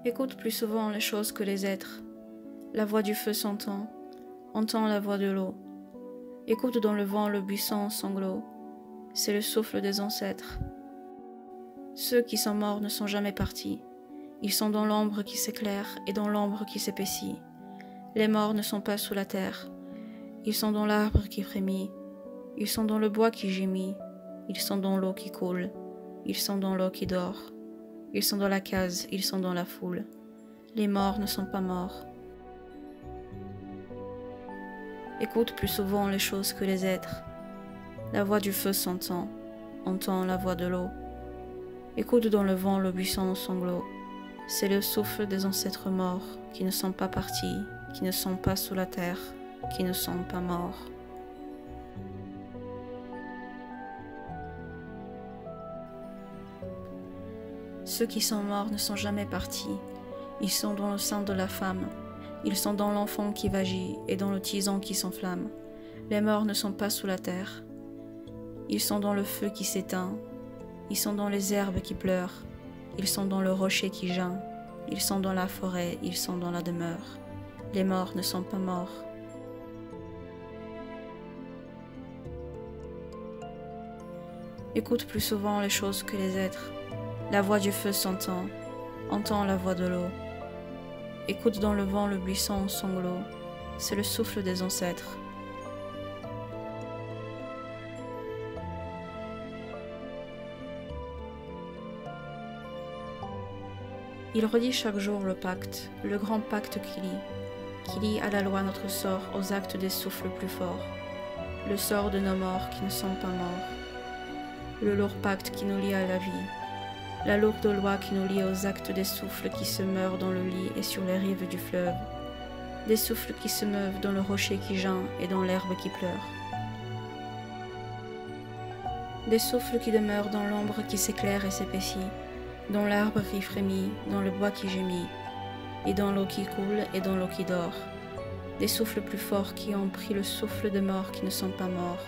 Écoute plus souvent les choses que les êtres. La voix du feu s'entend, entend la voix de l'eau. Écoute dans le vent le buisson sanglot, c'est le souffle des ancêtres. Ceux qui sont morts ne sont jamais partis, ils sont dans l'ombre qui s'éclaire et dans l'ombre qui s'épaissit. Les morts ne sont pas sous la terre, ils sont dans l'arbre qui frémit, ils sont dans le bois qui gémit, ils sont dans l'eau qui coule, ils sont dans l'eau qui dort, ils sont dans la case, ils sont dans la foule. Les morts ne sont pas morts. Écoute plus souvent les choses que les êtres. La voix du feu s'entend, entend la voix de l'eau. Écoute dans le vent le buisson sanglot. C'est le souffle des ancêtres morts qui ne sont pas partis, qui ne sont pas sous la terre, qui ne sont pas morts. Ceux qui sont morts ne sont jamais partis. Ils sont dans le sein de la femme. Ils sont dans l'enfant qui vagit et dans le tison qui s'enflamme. Les morts ne sont pas sous la terre. Ils sont dans le feu qui s'éteint. Ils sont dans les herbes qui pleurent. Ils sont dans le rocher qui geint. Ils sont dans la forêt, ils sont dans la demeure. Les morts ne sont pas morts. Écoute plus souvent les choses que les êtres. La voix du feu s'entend, entend la voix de l'eau. Écoute dans le vent le buisson sanglot, c'est le souffle des ancêtres. Il redit chaque jour le pacte, le grand pacte qui lie à la loi notre sort aux actes des souffles plus forts, le sort de nos morts qui ne sont pas morts, le lourd pacte qui nous lie à la vie, la lourde loi qui nous lie aux actes des souffles qui se meurent dans le lit et sur les rives du fleuve, des souffles qui se meuvent dans le rocher qui geint et dans l'herbe qui pleure, des souffles qui demeurent dans l'ombre qui s'éclaire et s'épaissit, dans l'arbre qui frémit, dans le bois qui gémit, et dans l'eau qui coule et dans l'eau qui dort, des souffles plus forts qui ont pris le souffle des morts qui ne sont pas morts,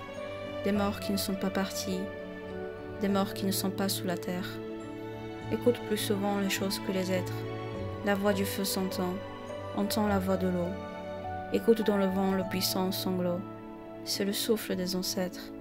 des morts qui ne sont pas partis, des morts qui ne sont pas sous la terre. Écoute plus souvent les choses que les êtres. La voix du feu s'entend, entend la voix de l'eau. Écoute dans le vent le buisson sanglot. C'est le souffle des ancêtres.